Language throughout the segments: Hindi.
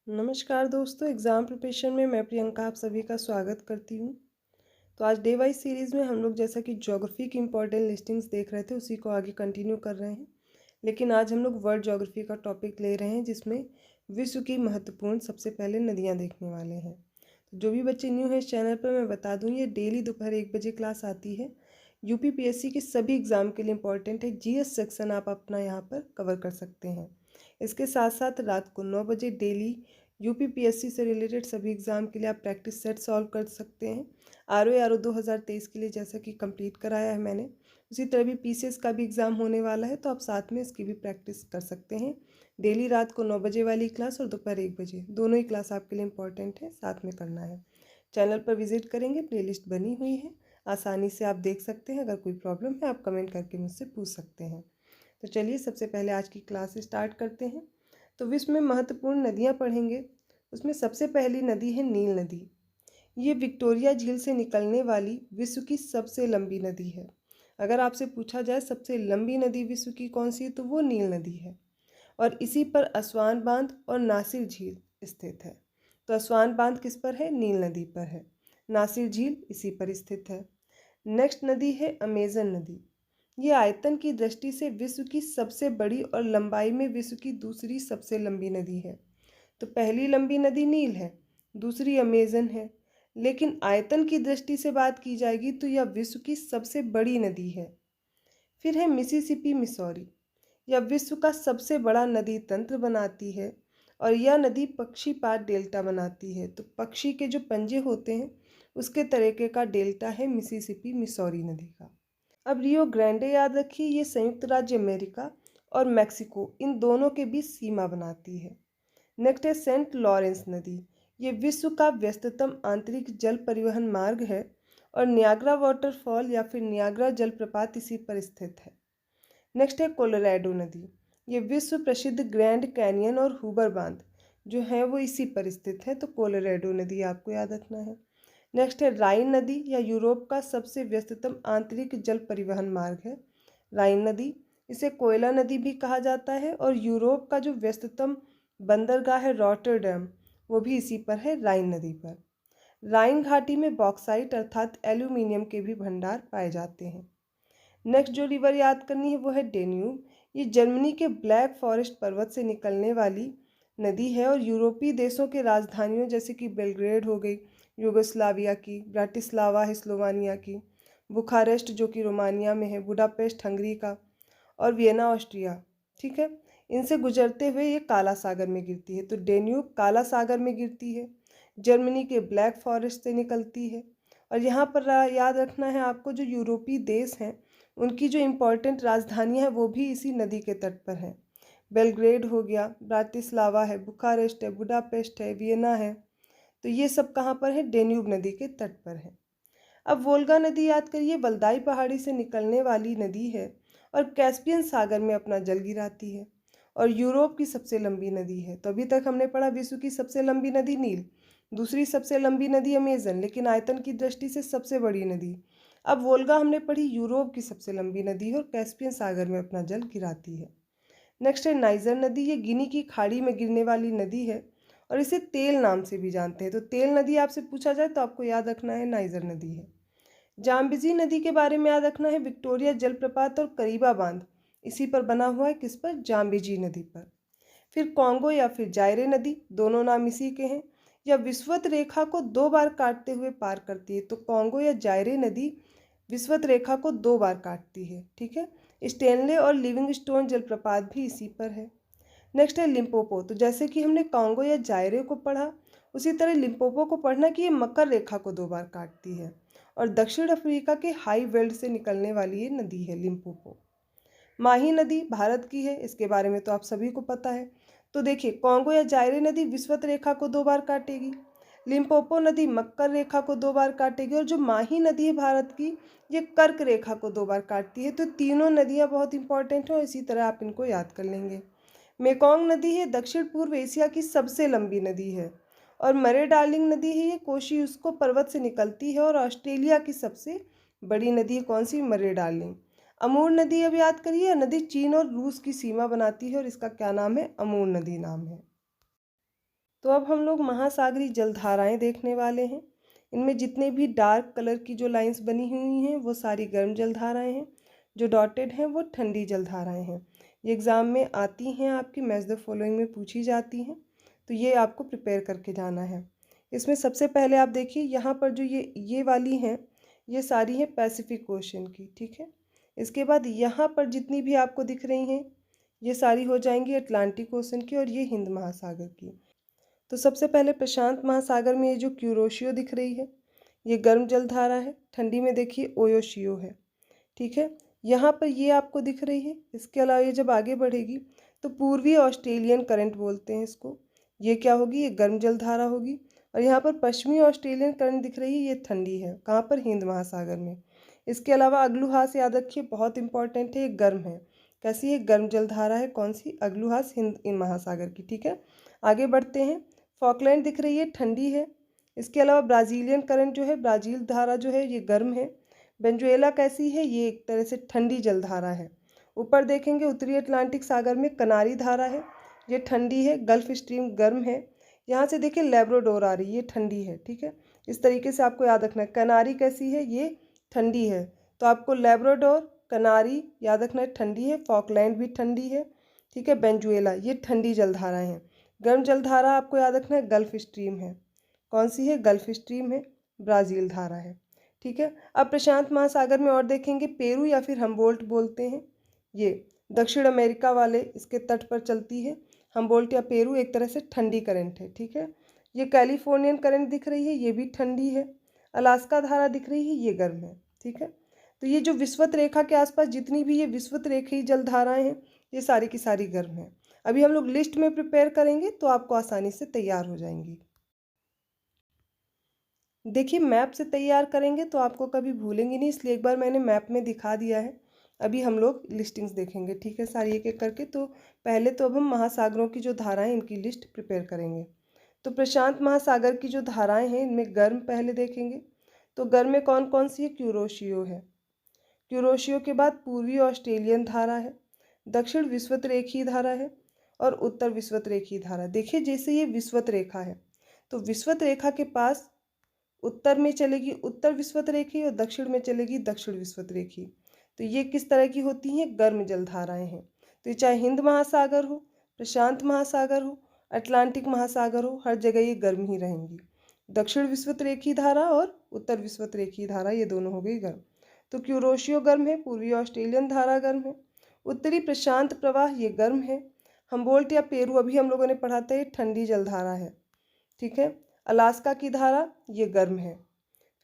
नमस्कार दोस्तों, एग्ज़ाम प्रिपरेशन में मैं प्रियंका आप सभी का स्वागत करती हूँ। तो आज डे वाइज सीरीज़ में हम लोग जैसा कि ज्योग्राफी की इम्पोर्टेंट लिस्टिंग्स देख रहे थे, उसी को आगे कंटिन्यू कर रहे हैं। लेकिन आज हम लोग वर्ल्ड ज्योग्राफी का टॉपिक ले रहे हैं, जिसमें विश्व की महत्वपूर्ण सबसे पहले नदियाँ देखने वाले हैं। तो जो भी बच्चे न्यू हैं इस चैनल पर, मैं बता दूँ, ये डेली दोपहर 1 बजे क्लास आती है। यूपीपीएससी के सभी एग्ज़ाम के लिए इम्पॉर्टेंट है। जीएस सेक्शन आप अपना यहाँ पर कवर कर सकते हैं। इसके साथ साथ रात को 9 बजे डेली यूपीपीएससी से रिलेटेड सभी एग्ज़ाम के लिए आप प्रैक्टिस सेट सॉल्व कर सकते हैं। आर ओ 2023 के लिए जैसा कि कंप्लीट कराया है मैंने, उसी तरह भी पीसीएस का भी एग्ज़ाम होने वाला है, तो आप साथ में इसकी भी प्रैक्टिस कर सकते हैं। डेली रात को 9 बजे वाली क्लास और दोपहर 1 बजे, दोनों ही क्लास आपके लिए इम्पॉर्टेंट है, साथ में करना है। चैनल पर विजिट करेंगे, प्लेलिस्ट बनी हुई है, आसानी से आप देख सकते हैं। अगर कोई प्रॉब्लम है आप कमेंट करके मुझसे पूछ सकते हैं। तो चलिए सबसे पहले आज की क्लास स्टार्ट करते हैं। तो विश्व में महत्वपूर्ण नदियाँ पढ़ेंगे। उसमें सबसे पहली नदी है नील नदी। ये विक्टोरिया झील से निकलने वाली विश्व की सबसे लंबी नदी है। अगर आपसे पूछा जाए सबसे लंबी नदी विश्व की कौन सी है, तो वो नील नदी है। और इसी पर असवान बांध और नासिर झील स्थित है। तो असवान बांध किस पर है? नील नदी पर है। नासिर झील इसी पर स्थित है। नेक्स्ट नदी है अमेजन नदी। ये आयतन की दृष्टि से विश्व की सबसे बड़ी और लंबाई में विश्व की दूसरी सबसे लंबी नदी है। तो पहली लंबी नदी नील है, दूसरी अमेजन है, लेकिन आयतन की दृष्टि से बात की जाएगी तो यह विश्व की सबसे बड़ी नदी है। फिर है मिसिसिपी मिसौरी। यह विश्व का सबसे बड़ा नदी तंत्र बनाती है और यह नदी पक्षीपात डेल्टा बनाती है। तो पक्षी के जो पंजे होते हैं उसके तरीके का डेल्टा है मिसिसिपी मिसौरी नदी का। अब रियो ग्रांडे याद रखिए, ये संयुक्त राज्य अमेरिका और मैक्सिको इन दोनों के बीच सीमा बनाती है। नेक्स्ट है सेंट लॉरेंस नदी। ये विश्व का व्यस्ततम आंतरिक जल परिवहन मार्ग है और नियाग्रा वाटरफॉल या फिर नियाग्रा जलप्रपात इसी पर स्थित है। नेक्स्ट है कोलोराडो नदी। ये विश्व प्रसिद्ध ग्रैंड कैनियन और हुबर बांध जो है वो इसी पर स्थित है। तो कोलोराडो नदी आपको याद रखना है। नेक्स्ट है राइन नदी। या यूरोप का सबसे व्यस्ततम आंतरिक जल परिवहन मार्ग है राइन नदी। इसे कोयला नदी भी कहा जाता है और यूरोप का जो व्यस्ततम बंदरगाह है रॉटरडैम, वो भी इसी पर है, राइन नदी पर। राइन घाटी में बॉक्साइट अर्थात एल्यूमिनियम के भी भंडार पाए जाते हैं। नेक्स्ट जो रिवर याद करनी है वो है डेन्यूब। ये जर्मनी के ब्लैक फॉरेस्ट पर्वत से निकलने वाली नदी है और यूरोपीय देशों के राजधानियों जैसे कि बेलग्रेड हो गई यूगोस्लाविया की, ब्राटिस्लावा है स्लोवानिया की, बुखारेस्ट जो कि रोमानिया में है, बुडापेस्ट हंगरी का, और वियना ऑस्ट्रिया, ठीक है, इनसे गुजरते हुए ये काला सागर में गिरती है। तो डेन्यूब काला सागर में गिरती है, जर्मनी के ब्लैक फॉरेस्ट से निकलती है। और यहाँ पर याद रखना है आपको, जो यूरोपीय देश हैं उनकी जो इम्पोर्टेंट राजधानियाँ हैं वो भी इसी नदी के तट पर हैं। बेलग्रेड हो गया, ब्राटिस्लावा है, बुखारेस्ट है, बुडापेस्ट है, वियना है, तो ये सब कहाँ पर है? डेन्यूब नदी के तट पर है। अब वोल्गा नदी याद करिए, वल्दाई पहाड़ी से निकलने वाली नदी है और कैस्पियन सागर में अपना जल गिराती है और यूरोप की सबसे लंबी नदी है। तो अभी तक हमने पढ़ा विश्व की सबसे लंबी नदी नील, दूसरी सबसे लंबी नदी अमेजन, लेकिन आयतन की दृष्टि से सबसे बड़ी नदी। अब वोल्गा हमने पढ़ी, यूरोप की सबसे लंबी नदी है और कैस्पियन सागर में अपना जल गिराती है। नेक्स्ट है नाइजर नदी। ये गिनी की खाड़ी में गिरने वाली नदी है और इसे तेल नाम से भी जानते हैं। तो तेल नदी आपसे पूछा जाए तो आपको याद रखना है नाइजर नदी है। जाम्बिजी नदी के बारे में याद रखना है, विक्टोरिया जलप्रपात और करीबा बांध इसी पर बना हुआ है। किस पर? जाम्बिजी नदी पर। फिर कॉन्गो या फिर जायरे नदी, दोनों नाम इसी के हैं। यह विषुवत रेखा को 2 बार काटते हुए पार करती है। तो कॉन्गो या जायरे नदी विषुवत रेखा को 2 बार काटती है, ठीक है। स्टेनले और लिविंगस्टोन जलप्रपात भी इसी पर है। नेक्स्ट है लिम्पोपो। तो जैसे कि हमने कॉन्गो या जायरे को पढ़ा, उसी तरह लिम्पोपो को पढ़ना कि ये मकर रेखा को 2 बार काटती है और दक्षिण अफ्रीका के हाई वेल्ड से निकलने वाली ये नदी है लिम्पोपो। माही नदी भारत की है, इसके बारे में तो आप सभी को पता है। तो देखिए, कॉन्गो या जायरे नदी विषुवत रेखा को 2 बार काटेगी, लिम्पोपो नदी मकर रेखा को 2 बार काटेगी और जो माही नदी है भारत की, ये कर्क रेखा को 2 बार काटती है। तो तीनों नदियाँ बहुत इंपॉर्टेंट हैं और इसी तरह आप इनको याद कर लेंगे। मेकोंग नदी है दक्षिण पूर्व एशिया की सबसे लंबी नदी है और मरे डार्लिंग नदी है, ये कोशियुस्को पर्वत से निकलती है और ऑस्ट्रेलिया की सबसे बड़ी नदी है। कौन सी? मरे डार्लिंग। अमूर नदी अब याद करिए, नदी चीन और रूस की सीमा बनाती है और इसका क्या नाम है? अमूर नदी नाम है। तो अब हम लोग महासागरीय जलधाराएँ देखने वाले हैं। इनमें जितने भी डार्क कलर की जो लाइंस बनी हुई हैं वो सारी गर्म जलधाराएँ हैं, जो डॉटेड हैं वो ठंडी जलधाराएँ हैं। ये एग्ज़ाम में आती हैं, आपकी मैच द फॉलोइंग में पूछी जाती हैं, तो ये आपको प्रिपेयर करके जाना है। इसमें सबसे पहले आप देखिए यहाँ पर जो ये वाली हैं, ये सारी हैं पैसिफिक ओशन की, ठीक है। इसके बाद यहाँ पर जितनी भी आपको दिख रही हैं, ये सारी हो जाएंगी अटलांटिक ओशन की और ये हिंद महासागर की। तो सबसे पहले प्रशांत महासागर में ये जो क्यूरोशियो दिख रही है, ये गर्म जलधारा है। ठंडी में देखिए ओयोशियो है, ठीक है। यहाँ पर ये आपको दिख रही है। इसके अलावा ये जब आगे बढ़ेगी तो पूर्वी ऑस्ट्रेलियन करंट बोलते हैं इसको। ये क्या होगी? ये गर्म जलधारा होगी। और यहाँ पर पश्चिमी ऑस्ट्रेलियन करंट दिख रही है, ये ठंडी है। कहाँ पर? हिंद महासागर में। इसके अलावा अग्लुहास याद रखिए, बहुत इंपॉर्टेंट है, ये गर्म है। कैसी है? गर्म जलधारा है। कौन सी? अग्लुहास, हिंद महासागर की, ठीक है। आगे बढ़ते हैं। फॉकलैंड दिख रही है, ठंडी है। इसके अलावा ब्राज़ीलियन करंट जो है, ब्राज़ील धारा जो है, ये गर्म है। वेनेजुएला कैसी है? ये एक तरह से ठंडी जलधारा है। ऊपर देखेंगे उत्तरी अटलांटिक सागर में कनारी धारा है, ये ठंडी है। गल्फ स्ट्रीम गर्म है। यहाँ से देखिए लैब्राडोर आ रही है, ये ठंडी है, ठीक है। इस तरीके से आपको याद रखना है। कनारी कैसी है? ये ठंडी है। तो आपको लैब्राडोर, कनारी याद रखना है, ठंडी है। फॉकलैंड भी ठंडी है, ठीक है। वेनेजुएला, ये ठंडी जलधाराएँ हैं। गर्म जलधारा आपको याद रखना है, गल्फ स्ट्रीम है। कौन सी है? गल्फ स्ट्रीम है। ब्राज़ील धारा है, ठीक है। अब प्रशांत महासागर में और देखेंगे, पेरू या फिर हम्बोल्ट बोलते हैं। ये दक्षिण अमेरिका वाले इसके तट पर चलती है। हम्बोल्ट या पेरू एक तरह से ठंडी करंट है, ठीक है। ये कैलिफोर्नियन करंट दिख रही है, ये भी ठंडी है। अलास्का धारा दिख रही है, ये गर्म है, ठीक है। तो ये जो विषुवत रेखा के आसपास जितनी भी ये विषुवत रेखीय जलधाराएँ हैं, ये सारी की सारी गर्म है। अभी हम लोग लिस्ट में प्रिपेयर करेंगे तो आपको आसानी से तैयार हो जाएंगी। देखिए मैप से तैयार करेंगे तो आपको कभी भूलेंगे नहीं, इसलिए एक बार मैंने मैप में दिखा दिया है। अभी हम लोग लिस्टिंग्स देखेंगे, ठीक है, सारी एक एक करके। तो पहले तो अब हम महासागरों की जो धाराएं, इनकी लिस्ट प्रिपेयर करेंगे। तो प्रशांत महासागर की जो धाराएं हैं, इनमें गर्म पहले देखेंगे। तो गर्म में कौन कौन सी है? क्यूरोशियो है। क्यूरोशियो के बाद पूर्वी ऑस्ट्रेलियन धारा है, दक्षिण विषुवत रेखीय धारा है और उत्तर विषुवत रेखीय धारा। देखिए जैसे ये विषुवत रेखा है, तो विषुवत रेखा के पास उत्तर में चलेगी उत्तर विषुवत रेखी और दक्षिण में चलेगी दक्षिण विषुवत रेखी। तो ये किस तरह की होती हैं? गर्म जलधाराएं हैं। तो ये चाहे हिंद महासागर हो, प्रशांत महासागर हो, अटलांटिक महासागर हो, हर जगह ये गर्म ही रहेंगी। दक्षिण विषुवत रेखी धारा और उत्तर विषुवत रेखी धारा, ये दोनों हो गई गर्म। तो क्यूरोशियो गर्म है, पूर्वी ऑस्ट्रेलियन धारा गर्म है, उत्तरी प्रशांत प्रवाह ये गर्म है। हम्बोल्ट या पेरू अभी हम लोगों ने पढ़ा था, ये ठंडी जलधारा है, ठीक है। अलास्का की धारा ये गर्म है।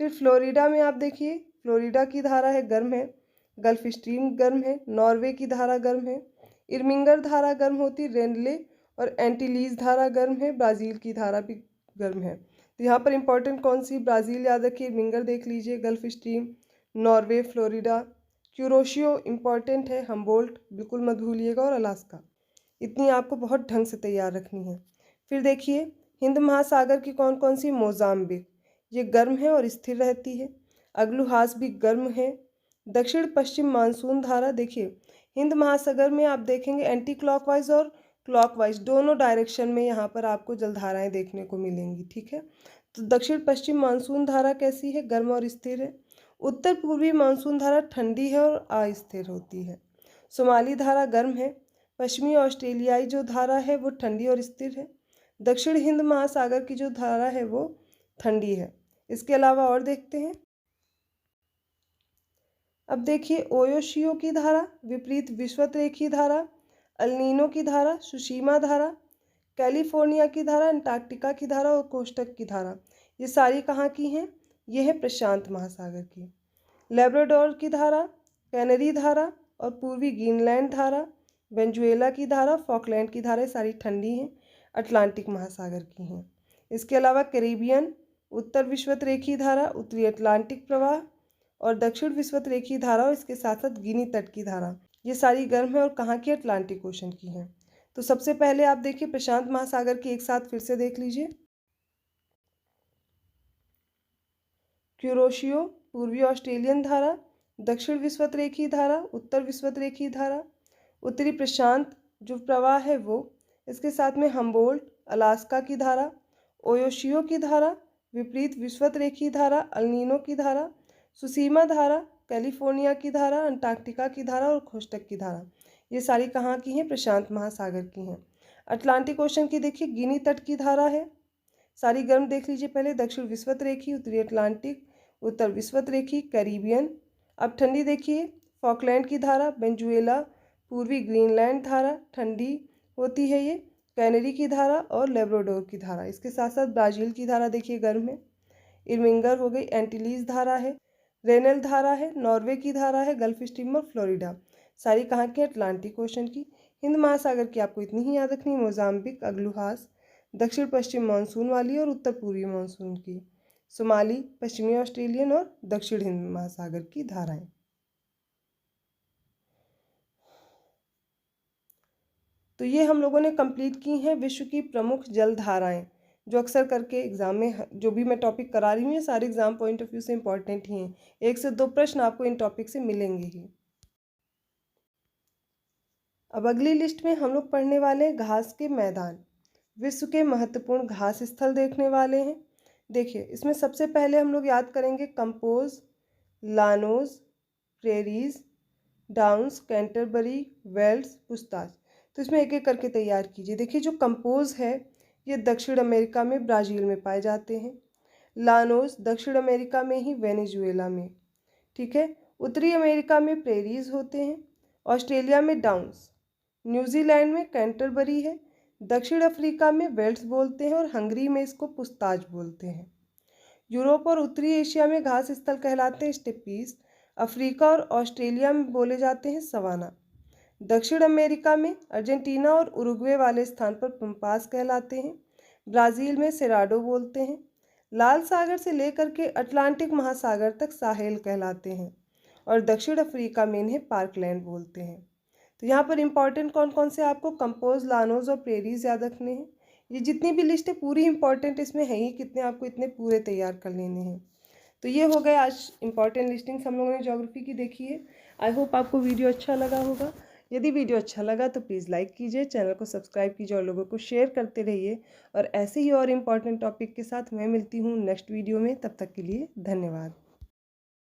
फिर फ्लोरिडा में आप देखिए, फ्लोरिडा की धारा है, गर्म है। गल्फ स्ट्रीम गर्म है। नॉर्वे की धारा गर्म है। इर्मिंगर धारा गर्म होती, रेनले और एंटीलीज धारा गर्म है। ब्राज़ील की धारा भी गर्म है। तो यहाँ पर इंपॉर्टेंट कौन सी? ब्राज़ील याद रखिए, इर्मिंगर देख लीजिए, gulf stream, Norway, Florida, Kuroshio important है, हम्बोल्ट बिल्कुल मत भूलिएगा, और अलास्का। इतनी आपको बहुत ढंग से तैयार रखनी है। फिर देखिए हिंद महासागर की कौन कौन सी? मोजाम्बिक, ये गर्म है और स्थिर रहती है। अग्लुहास भी गर्म है। दक्षिण पश्चिम मानसून धारा, देखिए हिंद महासागर में आप देखेंगे एंटी क्लॉकवाइज और क्लॉकवाइज दोनों डायरेक्शन में यहाँ पर आपको जलधाराएं देखने को मिलेंगी, ठीक है। तो दक्षिण पश्चिम मानसून धारा कैसी है? गर्म और स्थिर है। उत्तर पूर्वी मानसून धारा ठंडी है और अस्थिर होती है। सोमाली धारा गर्म है। पश्चिमी ऑस्ट्रेलियाई जो धारा है वो ठंडी और स्थिर है। दक्षिण हिंद महासागर की जो धारा है वो ठंडी है। इसके अलावा और देखते हैं। अब देखिए ओयोशियो की धारा, विपरीत विषुवत रेखीय धारा, अल्नीनो की धारा, सुशीमा धारा, कैलिफोर्निया की धारा, अंटार्कटिका की धारा और कोष्टक की धारा, ये सारी कहाँ की हैं? ये है प्रशांत महासागर की। लैब्राडोर की धारा, कैनरी धारा और पूर्वी ग्रीनलैंड धारा, वेनेजुएला की धारा, फॉकलैंड की धारा, सारी ठंडी हैं, अटलांटिक महासागर की हैं। इसके अलावा कैरिबियन, उत्तर विषुवत रेखीय धारा, उत्तरी अटलांटिक प्रवाह और दक्षिण विषुवत रेखीय धारा और इसके साथ साथ गिनी तट की धारा, ये सारी गर्म है और कहाँ की? अटलांटिक ओशन की हैं। तो सबसे पहले आप देखिए प्रशांत महासागर की एक साथ फिर से देख लीजिए। क्यूरोशियो पूर्वी ऑस्ट्रेलियन धारा, दक्षिण विषुवत रेखीय धारा, उत्तर विषुवत रेखीय धारा, उत्तरी प्रशांत जो प्रवाह है वो, इसके साथ में हम्बोल्ट, अलास्का की धारा, ओयोशियो की धारा, विपरीत विषुवत रेखीय धारा, अल्नीनो की धारा, सुसीमा धारा, कैलिफोर्निया की धारा, अंटार्कटिका की धारा और खोस्टक की धारा। ये सारी कहाँ की हैं? प्रशांत महासागर की हैं। अटलांटिक ओशन की देखिए गिनी तट की धारा है। सारी गर्म देख लीजिए पहले, दक्षिण विषुवत रेखी, उत्तरी अटलांटिक, उत्तर विषुवत रेखी, कैरिबियन। अब ठंडी देखिए, फॉकलैंड की धारा, वेनेजुएला, पूर्वी ग्रीनलैंड धारा ठंडी होती है ये, कैनरी की धारा और लेब्राडोर की धारा। इसके साथ साथ ब्राज़ील की धारा देखिए गर्म है, इर्विंगर हो गई, एंटीलीज धारा है, रेनल धारा है, नॉर्वे की धारा है, गल्फ स्ट्रीम और फ्लोरिडा। सारी कहाँ की? अटलांटिक ओशन की। हिंद महासागर की आपको इतनी ही याद रखनी, मोजाम्बिक, अग्लुहास, दक्षिण पश्चिम मानसून वाली और उत्तर पूर्वी मानसून की, सोमाली, पश्चिमी ऑस्ट्रेलियन और दक्षिण हिंद महासागर की धाराएं। तो ये हम लोगों ने कंप्लीट की हैं विश्व की प्रमुख जल धाराएं, जो अक्सर करके एग्जाम में जो भी मैं टॉपिक करा रही हूँ ये सारे एग्जाम पॉइंट ऑफ व्यू से इंपॉर्टेंट ही हैं। 1 से 2 प्रश्न आपको इन टॉपिक से मिलेंगे ही। अब अगली लिस्ट में हम लोग पढ़ने वाले हैं घास के मैदान। विश्व के महत्वपूर्ण घास स्थल देखने वाले हैं। देखिए इसमें सबसे पहले हम लोग याद करेंगे campos, llanos, prairies, downs, Canterbury, velds, pusztas. तो इसमें एक एक करके तैयार कीजिए। देखिए जो कंपोज है ये दक्षिण अमेरिका में ब्राज़ील में पाए जाते हैं। लानोज दक्षिण अमेरिका में ही वेनेजुएला में, ठीक है। उत्तरी अमेरिका में प्रेरीज होते हैं, ऑस्ट्रेलिया में डाउन्स, न्यूजीलैंड में कैंटरबरी है, दक्षिण अफ्रीका में वेल्स बोलते हैं और हंगरी में इसको पुस्ताज बोलते हैं। यूरोप और उत्तरी एशिया में घास स्थल कहलाते हैं स्टेपीज, अफ्रीका और ऑस्ट्रेलिया में बोले जाते हैं सवाना। दक्षिण अमेरिका में अर्जेंटीना और उरुग्वे वाले स्थान पर पंपास कहलाते हैं। ब्राज़ील में सेराडो बोलते हैं। लाल सागर से लेकर के अटलांटिक महासागर तक साहेल कहलाते हैं और दक्षिण अफ्रीका में इन्हें पार्कलैंड बोलते हैं। तो यहाँ पर इंपॉर्टेंट कौन कौन से आपको कंपोज, लानोज और प्रेरीज याद रखने हैं। ये जितनी भी लिस्ट है पूरी इंपॉर्टेंट इसमें है ही, कितने आपको इतने पूरे तैयार कर लेने हैं। तो ये हो गए आज इंपॉर्टेंट लिस्टिंग्स हम लोगों ने ज्योग्राफी की देखी है। आई होप आपको वीडियो अच्छा लगा होगा। यदि वीडियो अच्छा लगा तो प्लीज़ लाइक कीजिए, चैनल को सब्सक्राइब कीजिए और लोगों को शेयर करते रहिए। और ऐसे ही और इम्पॉर्टेंट टॉपिक के साथ मैं मिलती हूँ नेक्स्ट वीडियो में। तब तक के लिए धन्यवाद।